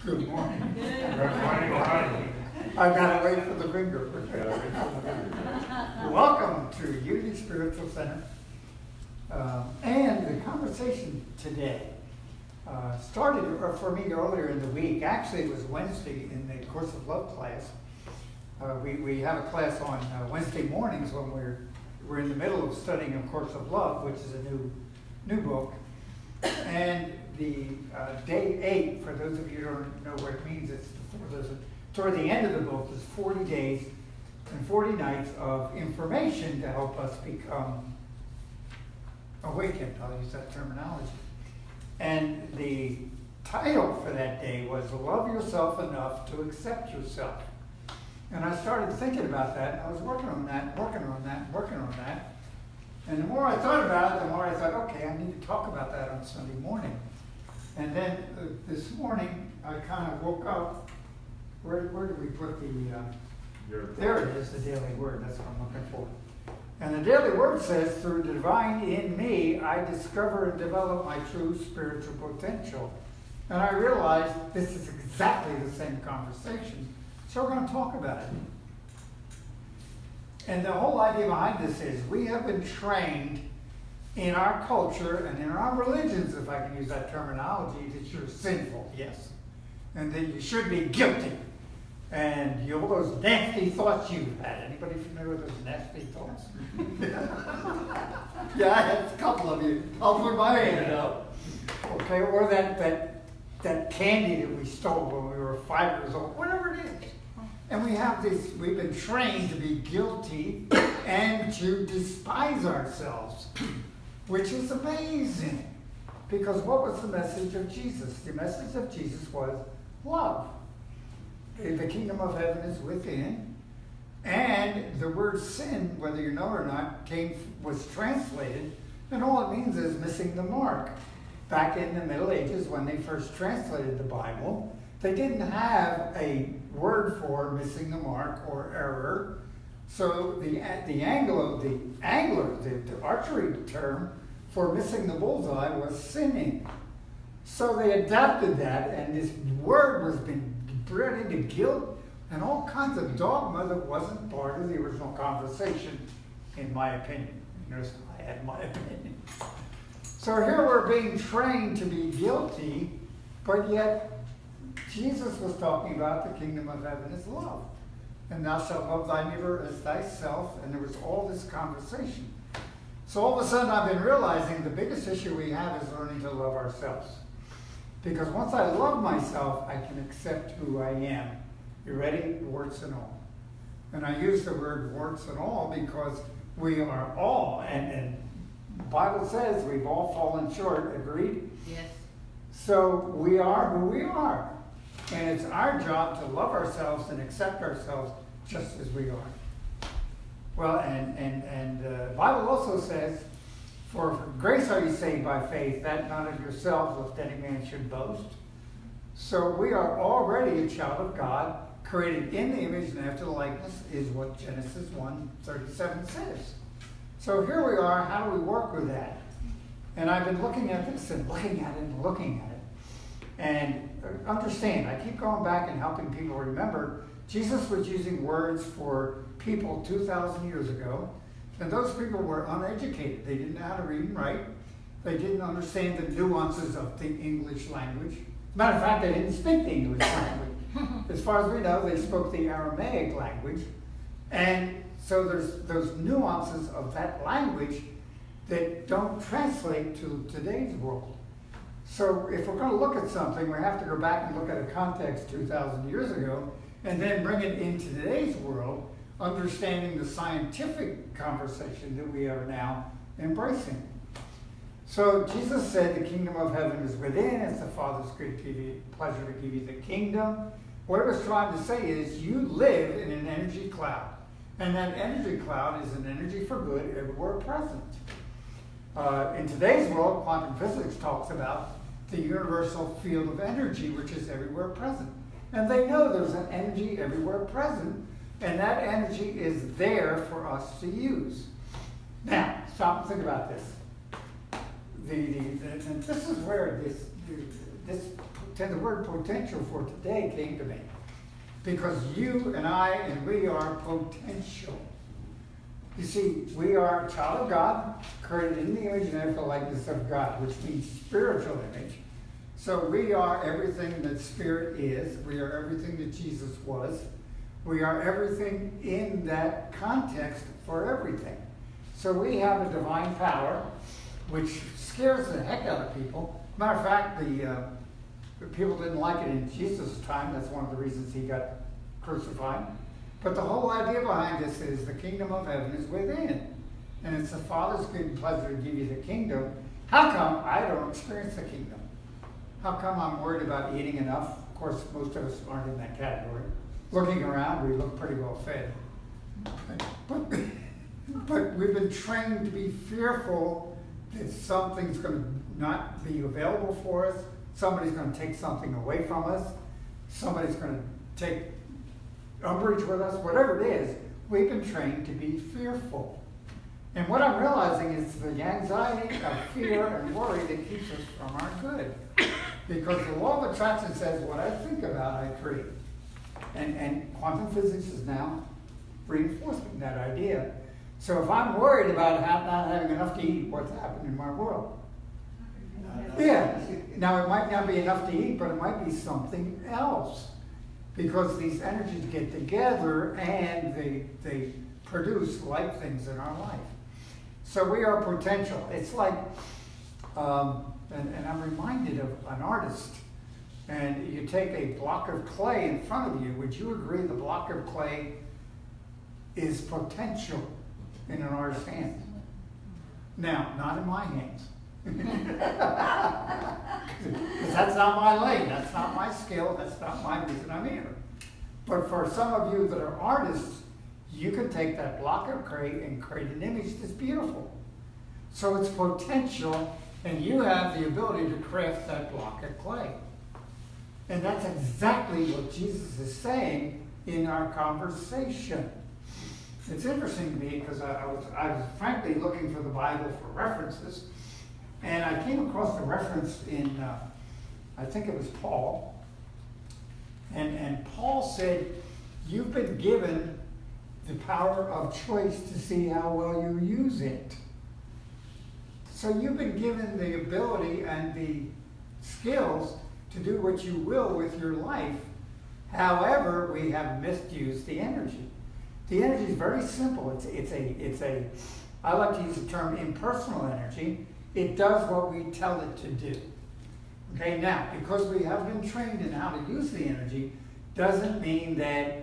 Good morning. Good morning. I've got to wait for the finger. Welcome to Unity Spiritual Center. And the conversation today started for me earlier in the week. Actually, it was Wednesday in the Course of Love class. We have a class on Wednesday mornings when we're in the middle of studying A Course of Love, which is a new book. And the day 8, for those of you who don't know what it means, it's toward the end of the book, is 40 days and 40 nights of information to help us become awakened. I'll use that terminology. And the title for that day was Love Yourself Enough to Accept Yourself. And I started thinking about that, and I was working on that. And the more I thought about it, the more I thought, okay, I need to talk about that on Sunday morning. And then this morning, I kind of woke up. Where did we put the... there it is, the daily word. That's what I'm looking for. And the daily word says, through the divine in me, I discover and develop my true spiritual potential. And I realized this is exactly the same conversation. So we're going to talk about it. And the whole idea behind this is we have been trained in our culture and in our religions, if I can use that terminology, that you're sinful, yes. And that you should be guilty. And all those nasty thoughts you've had. Anybody familiar with those nasty thoughts? Yeah, I had a couple of you. I'll put my hand up. Okay, or that candy that we stole when we were 5 years old, whatever it is. And we've been trained to be guilty and to despise ourselves, which is amazing. Because what was the message of Jesus? The message of Jesus was love. The kingdom of heaven is within. And the word sin, whether you know or not, was translated, and all it means is missing the mark. Back in the Middle Ages, when they first translated the Bible, they didn't have a word for missing the mark or error. So the archery term for missing the bullseye was sinning. So they adapted that, and this word was being bred into guilt and all kinds of dogma that wasn't part of the original conversation, in my opinion. Notice I had my opinion. So here we're being trained to be guilty, but yet Jesus was talking about the kingdom of heaven is love. And thou shalt love thy neighbor as thyself, and there was all this conversation. So all of a sudden I've been realizing the biggest issue we have is learning to love ourselves. Because once I love myself, I can accept who I am. You ready? Warts and all. And I use the word warts and all because we are all, and the Bible says we've all fallen short, agreed? Yes. So we are who we are. And it's our job to love ourselves and accept ourselves just as we are. Well, and the Bible also says, for grace are you saved by faith, that not of yourselves, lest any man should boast. So we are already a child of God, created in the image and after the likeness, is what Genesis 1:37 says. So here we are. How do we work with that? And I've been looking at this and looking at it. And understand, I keep going back and helping people remember, Jesus was using words for people 2,000 years ago, and those people were uneducated. They didn't know how to read and write. They didn't understand the nuances of the English language. As a matter of fact, they didn't speak the English language. As far as we know, they spoke the Aramaic language. And so there's those nuances of that language that don't translate to today's world. So if we're going to look at something, we have to go back and look at a context 2,000 years ago and then bring it into today's world, understanding the scientific conversation that we are now embracing. So Jesus said the kingdom of heaven is within. It's the Father's great pleasure to give you the kingdom. What it was trying to say is you live in an energy cloud. And that energy cloud is an energy for good everywhere present. In today's world, quantum physics talks about the universal field of energy, which is everywhere present. And they know there's an energy everywhere present, and that energy is there for us to use. Now, stop and think about this. And this is where this the word potential for today came to me. Because you and I and we are potential. You see, we are a child of God, created in the image and likeness of God, which means spiritual image. So we are everything that Spirit is. We are everything that Jesus was. We are everything in that context for everything. So we have a divine power, which scares the heck out of people. Matter of fact, the people didn't like it in Jesus' time. That's one of the reasons he got crucified. But the whole idea behind this is the kingdom of heaven is within. And it's the Father's good and pleasure to give you the kingdom. How come I don't experience the kingdom? How come I'm worried about eating enough? Of course, most of us aren't in that category. Looking around, we look pretty well fed. But we've been trained to be fearful that something's going to not be available for us. Somebody's going to take something away from us. Somebody's going to take umbrage with us. Whatever it is, we've been trained to be fearful. And what I'm realizing is the anxiety of fear and worry that keeps us from our good. Because the law of attraction says what I think about, I create. And quantum physics is now reinforcing that idea. So if I'm worried about not having enough to eat, what's happening in my world? Yeah. Now it might not be enough to eat, but it might be something else. Because these energies get together and they produce like things in our life. So we are potential. It's like, and I'm reminded of an artist. And you take a block of clay in front of you. Would you agree the block of clay is potential in an artist's hands? Now, not in my hands. Because that's not my lane. That's not my skill. That's not my reason I'm here. But for some of you that are artists, you can take that block of clay and create an image that's beautiful. So it's potential, and you have the ability to craft that block of clay. And that's exactly what Jesus is saying in our conversation. It's interesting to me because I was frankly looking for the Bible for references, and I came across a reference in, I think it was Paul. And Paul said, you've been given the power of choice to see how well you use it. So you've been given the ability and the skills to do what you will with your life. However, we have misused the energy. The energy is very simple. It's a I like to use the term impersonal energy. It does what we tell it to do. Okay, now, because we have been trained in how to use the energy, doesn't mean that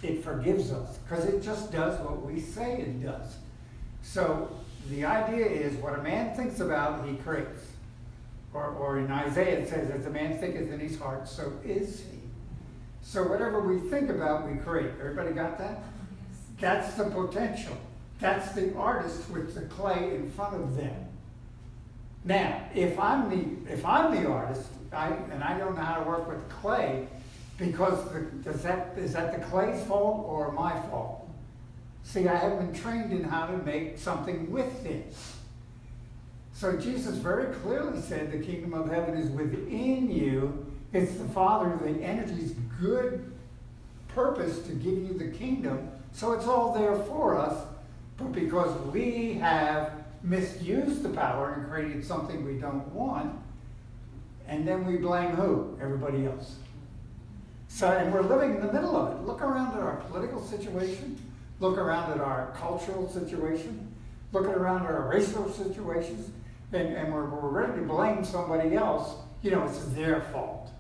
it forgives us, because it just does what we say it does. So the idea is what a man thinks about, he creates. Or in Isaiah it says, as a man thinketh in his heart, so is he. So whatever we think about, we create. Everybody got that? That's the potential. That's the artist with the clay in front of them. Now, if I'm the artist, and I don't know how to work with clay, because is that the clay's fault or my fault? See, I have been trained in how to make something with this. So Jesus very clearly said the kingdom of heaven is within you. It's the Father, the energy's good purpose to give you the kingdom. So it's all there for us. But because we have misused the power and created something we don't want, and then we blame who? Everybody else. So, and we're living in the middle of it. Look around at our political situation. Look around at our cultural situation. Look around at our racial situations. And we're ready to blame somebody else. You know, it's their fault.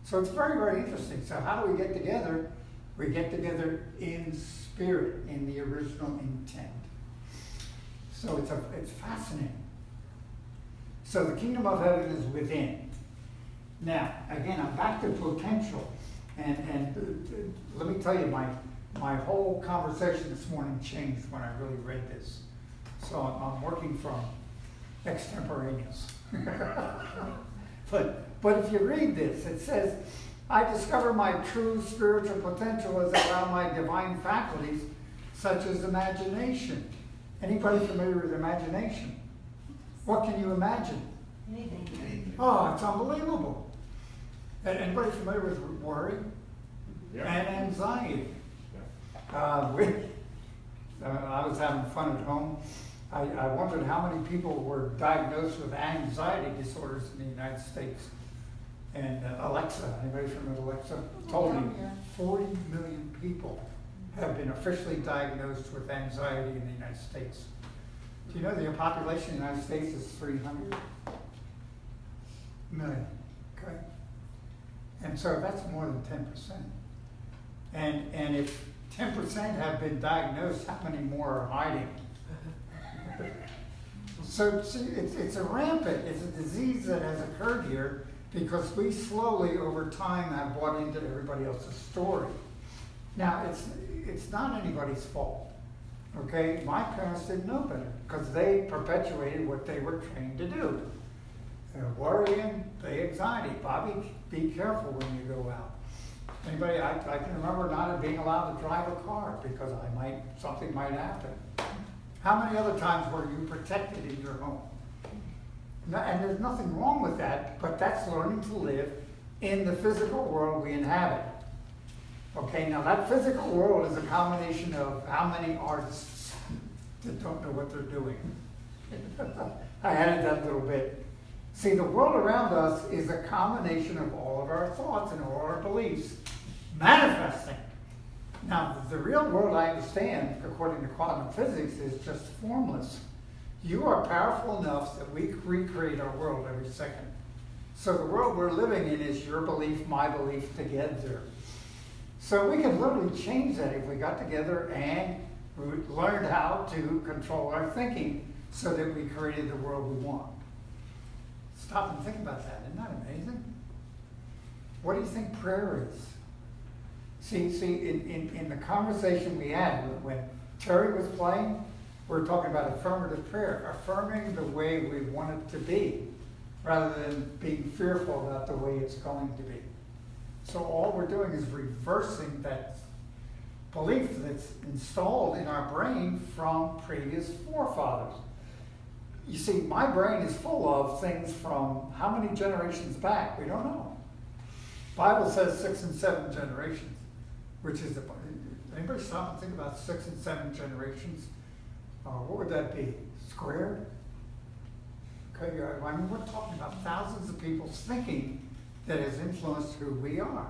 So it's very, very interesting. So how do we get together? We get together in spirit, in the original intent. So it's fascinating. So the kingdom of heaven is within. Now, again, I'm back to potential. And let me tell you, my whole conversation this morning changed when I really read this. So I'm working from extemporaneous. But if you read this, it says, I discover my true spiritual potential as I allow my divine faculties, such as imagination. Anybody familiar with imagination? What can you imagine? Anything. Oh, it's unbelievable. Anybody familiar with worry Yeah. and anxiety? Yeah. I was having fun at home. I wondered how many people were diagnosed with anxiety disorders in the United States. And Alexa, anybody familiar with Alexa, told me 40 million people have been officially diagnosed with anxiety in the United States. Do you know the population in the United States is 300 million? Okay. And so that's more than 10%. And if 10% have been diagnosed, how many more are hiding? So see, it's a rampant, it's a disease that has occurred here because we slowly over time have bought into everybody else's story. Now, it's not anybody's fault, okay? My parents didn't know better because they perpetuated what they were trained to do. Worrying, the anxiety. Bobby, be careful when you go out. Anybody, I can remember not being allowed to drive a car because something might happen. How many other times were you protected in your home? And there's nothing wrong with that, but that's learning to live in the physical world we inhabit. Okay, now that physical world is a combination of how many artists that don't know what they're doing. I added that little bit. See, the world around us is a combination of all of our thoughts and all our beliefs manifesting. Now, the real world, I understand, according to quantum physics, is just formless. You are powerful enough that we recreate our world every second. So the world we're living in is your belief, my belief together. So we could literally change that if we got together and learned how to control our thinking so that we created the world we want. Stop and think about that. Isn't that amazing? What do you think prayer is? See, in the conversation we had when Terry was playing, we were talking about affirmative prayer, affirming the way we want it to be, rather than being fearful about the way it's going to be. So all we're doing is reversing that belief that's installed in our brain from previous forefathers. You see, my brain is full of things from how many generations back? We don't know. Bible says 6 and 7 generations, which is, anybody stop and think about 6 and 7 generations? What would that be? Squared? Okay, I mean, we're talking about thousands of people's thinking that has influenced who we are.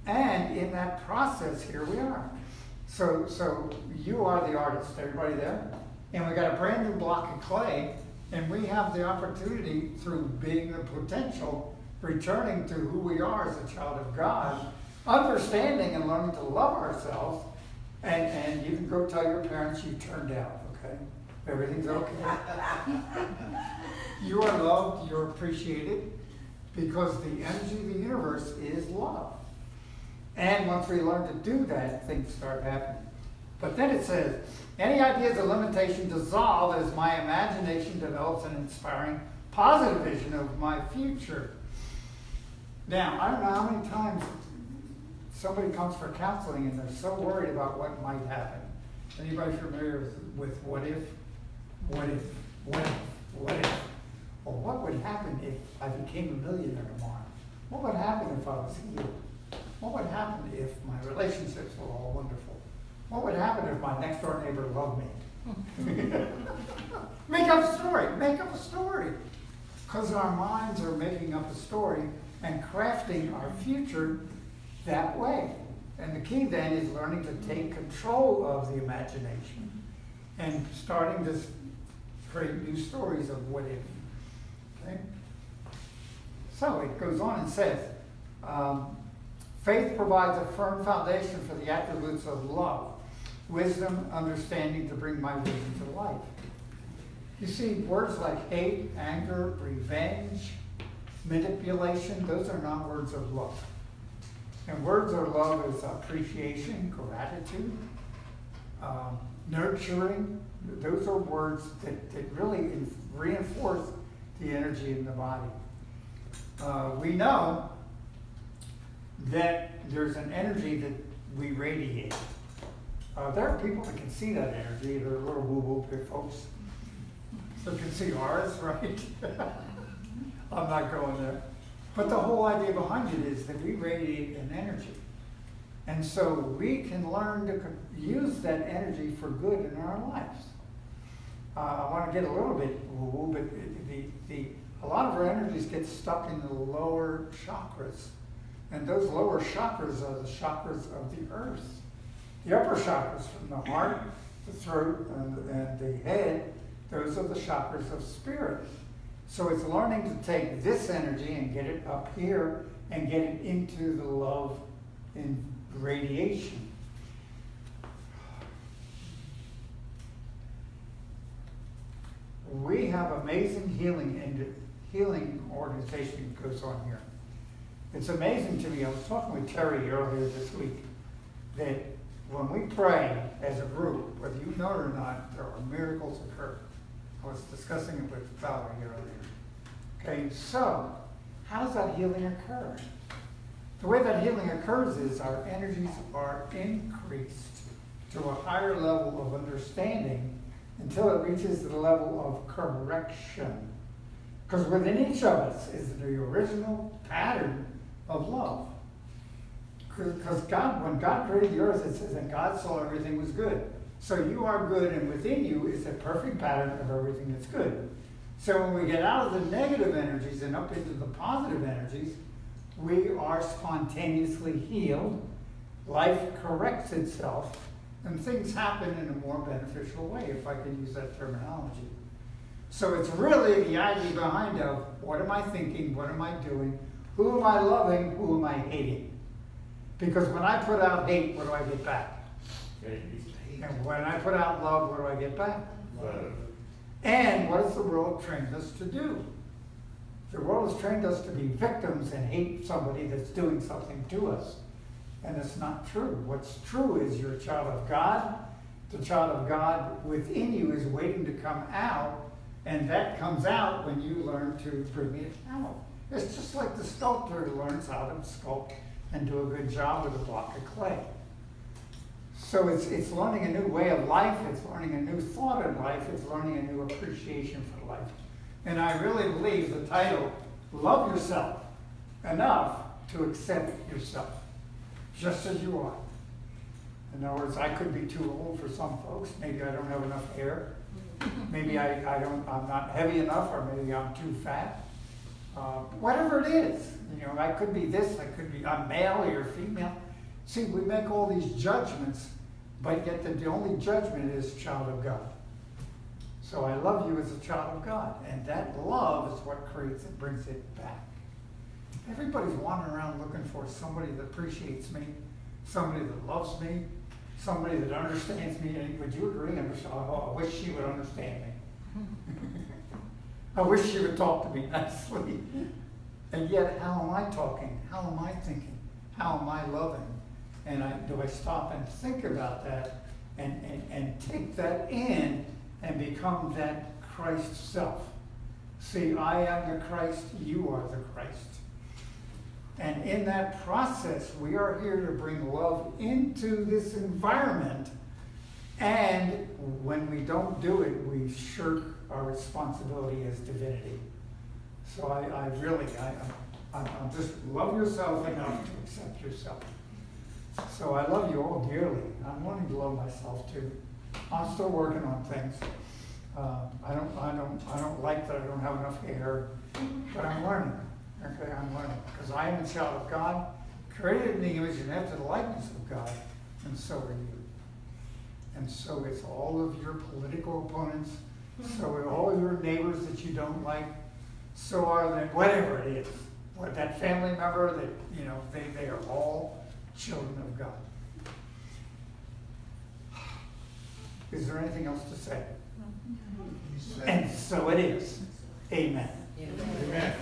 And in that process, here we are. So you are the artist, everybody there? And we got a brand new block of clay, and we have the opportunity through being the potential, returning to who we are as a child of God, understanding and learning to love ourselves, and you can go tell your parents you turned out, okay? Everything's okay. You are loved, you're appreciated, because the energy of the universe is love. And once we learn to do that, things start happening. But then it says, any ideas of limitation dissolve as my imagination develops an inspiring, positive vision of my future. Now, I don't know how many times somebody comes for counseling and they're so worried about what might happen. Anybody familiar with what if? What if? What if? What if? Well, what would happen if I became a millionaire tomorrow? What would happen if I was healed? What would happen if my relationships were all wonderful? What would happen if my next door neighbor loved me? Make up a story. Make up a story. Because our minds are making up a story and crafting our future that way. And the key then is learning to take control of the imagination and starting to create new stories of what if. Okay? So it goes on and says, faith provides a firm foundation for the attributes of love, wisdom, understanding to bring my vision to life. You see, words like hate, anger, revenge, manipulation, those are not words of love. And words of love is appreciation, gratitude, nurturing. Those are words that really reinforce the energy in the body. We know that there's an energy that we radiate. There are people that can see that energy. They're little woo-woo folks. So can see ours, right? I'm not going there. But the whole idea behind it is that we radiate an energy. And so we can learn to use that energy for good in our lives. I want to get a little bit woo, but a lot of our energies get stuck in the lower chakras. And those lower chakras are the chakras of the earth. The upper chakras, from the heart, the throat, and the head, those are the chakras of spirit. So it's learning to take this energy and get it up here and get it into the love and radiation. We have amazing healing organization that goes on here. It's amazing to me. I was talking with Terry earlier this week that when we pray as a group, whether you know it or not, there are miracles occur. I was discussing it with Valerie earlier. Okay, so how does that healing occur? The way that healing occurs is our energies are increased to a higher level of understanding until it reaches the level of correction. Because within each of us is the original pattern of love. Because God, when God created the earth, it says that God saw everything was good. So you are good, and within you is a perfect pattern of everything that's good. So when we get out of the negative energies and up into the positive energies, we are spontaneously healed. Life corrects itself, and things happen in a more beneficial way, if I can use that terminology. So it's really the idea behind of what am I thinking, what am I doing, who am I loving, who am I hating? Because when I put out hate, what do I get back? And when I put out love, what do I get back? Love. And what has the world trained us to do? The world has trained us to be victims and hate somebody that's doing something to us. And it's not true. What's true is you're a child of God. The child of God within you is waiting to come out, and that comes out when you learn to bring it out. It's just like the sculptor learns how to sculpt and do a good job with a block of clay. So it's learning a new way of life, it's learning a new thought in life, it's learning a new appreciation for life. And I really believe the title, Love Yourself Enough to Accept Yourself, just as you are. In other words, I could be too old for some folks. Maybe I don't have enough hair. Maybe I'm not heavy enough, or maybe I'm too fat. Whatever it is, I could be this, I'm male or you're female. See, we make all these judgments, but yet the only judgment is child of God. So I love you as a child of God, and that love is what creates and brings it back. Everybody's wandering around looking for somebody that appreciates me, somebody that loves me, somebody that understands me. And would you agree? I wish she would understand me. I wish she would talk to me nicely. And yet, how am I talking? How am I thinking? How am I loving? And do I stop and think about that and take that in and become that Christ self? See, I am the Christ, you are the Christ. And in that process, we are here to bring love into this environment. And when we don't do it, we shirk our responsibility as divinity. So I'm just love yourself enough to accept yourself. So I love you all dearly. I'm learning to love myself too. I'm still working on things. I don't like that I don't have enough hair, but I'm learning. Okay, I'm learning because I am a child of God, created in the image and after the likeness of God, and so are you. And so is all of your political opponents. So are all your neighbors that you don't like. So are they, whatever it is, what that family member that they are all children of God. Is there anything else to say? And so it is. Amen. Amen.